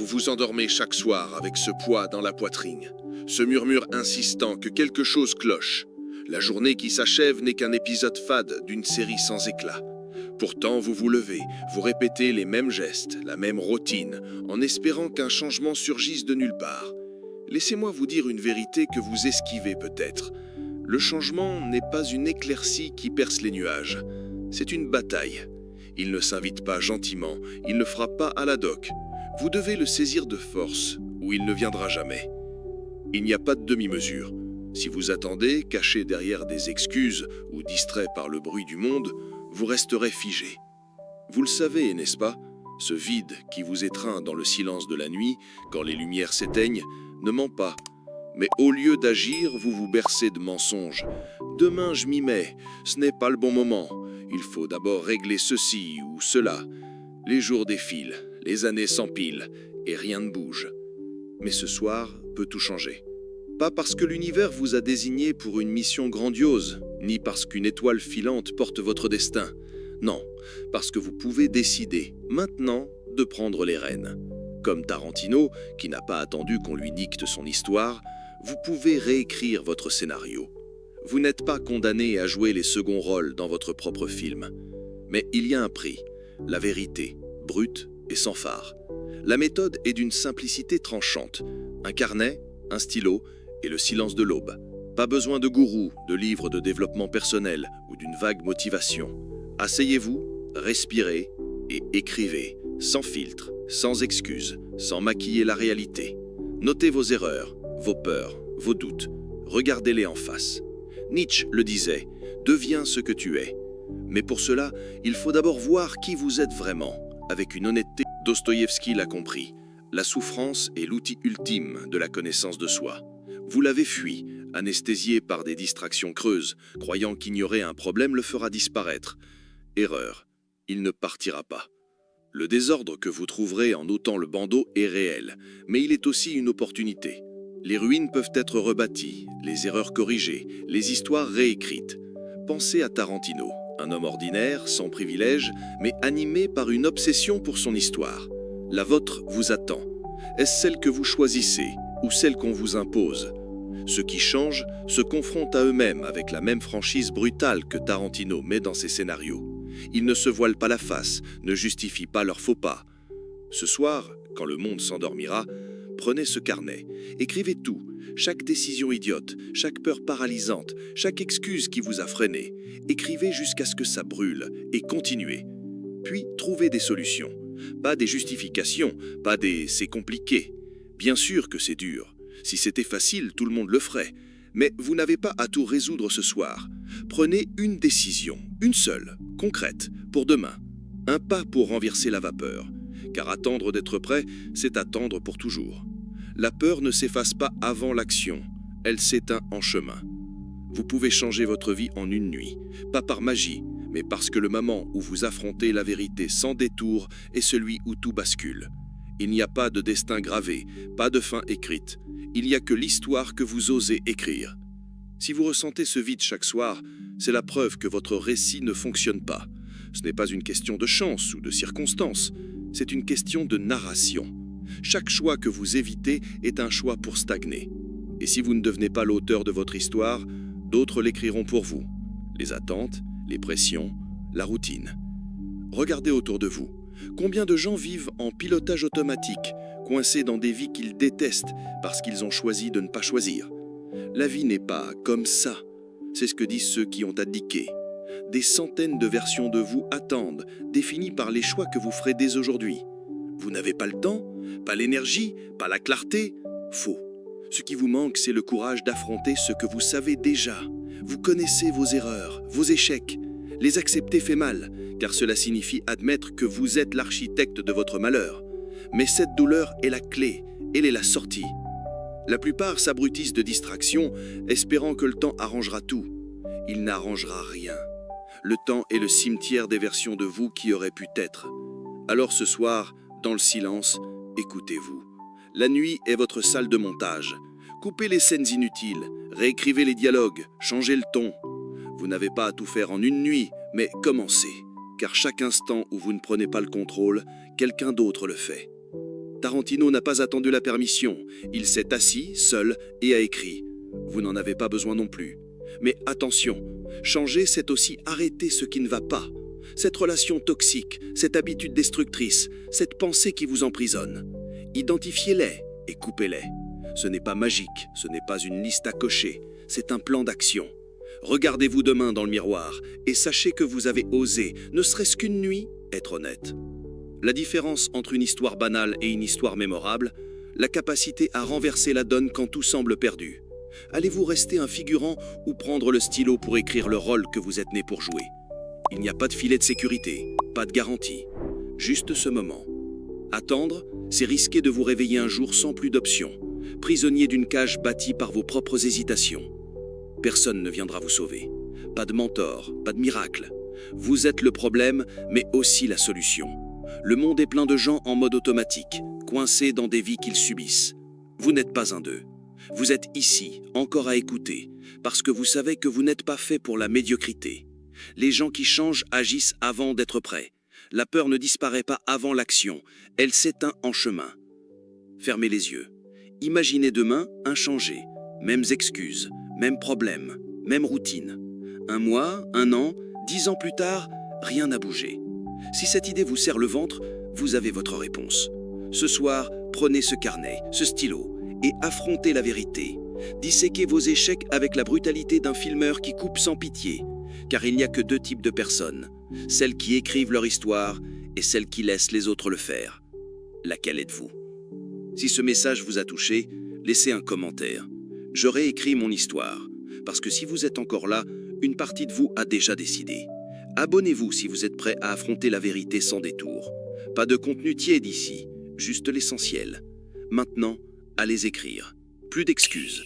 Vous vous endormez chaque soir avec ce poids dans la poitrine, ce murmure insistant que quelque chose cloche. La journée qui s'achève n'est qu'un épisode fade d'une série sans éclat. Pourtant, vous vous levez, vous répétez les mêmes gestes, la même routine, en espérant qu'un changement surgisse de nulle part. Laissez-moi vous dire une vérité que vous esquivez peut-être. Le changement n'est pas une éclaircie qui perce les nuages. C'est une bataille. Il ne s'invite pas gentiment, il ne frappe pas à la doque. Vous devez le saisir de force, ou il ne viendra jamais. Il n'y a pas de demi-mesure. Si vous attendez, caché derrière des excuses ou distrait par le bruit du monde, vous resterez figé. Vous le savez, n'est-ce pas? Ce vide qui vous étreint dans le silence de la nuit, quand les lumières s'éteignent, ne ment pas. Mais au lieu d'agir, vous vous bercez de mensonges. Demain je m'y mets, ce n'est pas le bon moment. Il faut d'abord régler ceci ou cela. Les jours défilent, les années s'empilent, et rien ne bouge. Mais ce soir peut tout changer. Pas parce que l'univers vous a désigné pour une mission grandiose, ni parce qu'une étoile filante porte votre destin. Non, parce que vous pouvez décider, maintenant, de prendre les rênes. Comme Tarantino, qui n'a pas attendu qu'on lui dicte son histoire, vous pouvez réécrire votre scénario. Vous n'êtes pas condamné à jouer les seconds rôles dans votre propre film. Mais il y a un prix, la vérité, brute et sans phare. La méthode est d'une simplicité tranchante. Un carnet, un stylo et le silence de l'aube. Pas besoin de gourou, de livres de développement personnel ou d'une vague motivation. Asseyez-vous, respirez et écrivez, sans filtre, sans excuses, sans maquiller la réalité. Notez vos erreurs, vos peurs, vos doutes. Regardez-les en face. Nietzsche le disait, deviens ce que tu es. Mais pour cela, il faut d'abord voir qui vous êtes vraiment, avec une honnêteté. Dostoïevski l'a compris. La souffrance est l'outil ultime de la connaissance de soi. Vous l'avez fui, anesthésié par des distractions creuses, croyant qu'ignorer un problème le fera disparaître. Erreur, il ne partira pas. Le désordre que vous trouverez en ôtant le bandeau est réel, mais il est aussi une opportunité. Les ruines peuvent être rebâties, les erreurs corrigées, les histoires réécrites. Pensez à Tarantino, un homme ordinaire, sans privilèges, mais animé par une obsession pour son histoire. La vôtre vous attend. Est-ce celle que vous choisissez ou celle qu'on vous impose? Ceux qui changent se confrontent à eux-mêmes avec la même franchise brutale que Tarantino met dans ses scénarios. Ils ne se voilent pas la face, ne justifient pas leurs faux pas. Ce soir, quand le monde s'endormira, prenez ce carnet, écrivez tout, chaque décision idiote, chaque peur paralysante, chaque excuse qui vous a freiné. Écrivez jusqu'à ce que ça brûle et continuez. Puis trouvez des solutions. Pas des justifications, pas des « c'est compliqué ». Bien sûr que c'est dur. Si c'était facile, tout le monde le ferait. Mais vous n'avez pas à tout résoudre ce soir. Prenez une décision, une seule, concrète, pour demain. Un pas pour renverser la vapeur. Car attendre d'être prêt, c'est attendre pour toujours. La peur ne s'efface pas avant l'action, elle s'éteint en chemin. Vous pouvez changer votre vie en une nuit, pas par magie, mais parce que le moment où vous affrontez la vérité sans détour est celui où tout bascule. Il n'y a pas de destin gravé, pas de fin écrite. Il n'y a que l'histoire que vous osez écrire. Si vous ressentez ce vide chaque soir, c'est la preuve que votre récit ne fonctionne pas. Ce n'est pas une question de chance ou de circonstance, c'est une question de narration. Chaque choix que vous évitez est un choix pour stagner. Et si vous ne devenez pas l'auteur de votre histoire, d'autres l'écriront pour vous. Les attentes, les pressions, la routine. Regardez autour de vous. Combien de gens vivent en pilotage automatique, coincés dans des vies qu'ils détestent parce qu'ils ont choisi de ne pas choisir? La vie n'est pas comme ça. C'est ce que disent ceux qui ont abdiqué. Des centaines de versions de vous attendent, définies par les choix que vous ferez dès aujourd'hui. Vous n'avez pas le temps, pas l'énergie, pas la clarté? Faux. Ce qui vous manque, c'est le courage d'affronter ce que vous savez déjà. Vous connaissez vos erreurs, vos échecs. Les accepter fait mal, car cela signifie admettre que vous êtes l'architecte de votre malheur. Mais cette douleur est la clé, elle est la sortie. La plupart s'abrutissent de distractions, espérant que le temps arrangera tout. Il n'arrangera rien. Le temps est le cimetière des versions de vous qui auraient pu être. Alors ce soir, dans le silence, écoutez-vous. La nuit est votre salle de montage. Coupez les scènes inutiles, réécrivez les dialogues, changez le ton. Vous n'avez pas à tout faire en une nuit, mais commencez. Car chaque instant où vous ne prenez pas le contrôle, quelqu'un d'autre le fait. Tarantino n'a pas attendu la permission. Il s'est assis, seul, et a écrit. Vous n'en avez pas besoin non plus. Mais attention, changer, c'est aussi arrêter ce qui ne va pas. Cette relation toxique, cette habitude destructrice, cette pensée qui vous emprisonne. Identifiez-les et coupez-les. Ce n'est pas magique, ce n'est pas une liste à cocher, c'est un plan d'action. Regardez-vous demain dans le miroir et sachez que vous avez osé, ne serait-ce qu'une nuit, être honnête. La différence entre une histoire banale et une histoire mémorable, la capacité à renverser la donne quand tout semble perdu. Allez-vous rester un figurant ou prendre le stylo pour écrire le rôle que vous êtes né pour jouer? Il n'y a pas de filet de sécurité, pas de garantie, juste ce moment. Attendre, c'est risquer de vous réveiller un jour sans plus d'options, prisonnier d'une cage bâtie par vos propres hésitations. Personne ne viendra vous sauver. Pas de mentor, pas de miracle. Vous êtes le problème, mais aussi la solution. Le monde est plein de gens en mode automatique, coincés dans des vies qu'ils subissent. Vous n'êtes pas un d'eux. Vous êtes ici, encore à écouter, parce que vous savez que vous n'êtes pas fait pour la médiocrité. Les gens qui changent agissent avant d'être prêts. La peur ne disparaît pas avant l'action, elle s'éteint en chemin. Fermez les yeux. Imaginez demain inchangé. Mêmes excuses, mêmes problèmes, même routine. 1 mois, 1 an, 10 ans plus tard, rien n'a bougé. Si cette idée vous serre le ventre, vous avez votre réponse. Ce soir, prenez ce carnet, ce stylo, et affrontez la vérité. Disséquez vos échecs avec la brutalité d'un filmeur qui coupe sans pitié. Car il n'y a que 2 types de personnes, celles qui écrivent leur histoire et celles qui laissent les autres le faire. Laquelle êtes-vous? Si ce message vous a touché, laissez un commentaire. Je réécris mon histoire, parce que si vous êtes encore là, une partie de vous a déjà décidé. Abonnez-vous si vous êtes prêt à affronter la vérité sans détour. Pas de contenu tiède ici, juste l'essentiel. Maintenant, allez écrire. Plus d'excuses.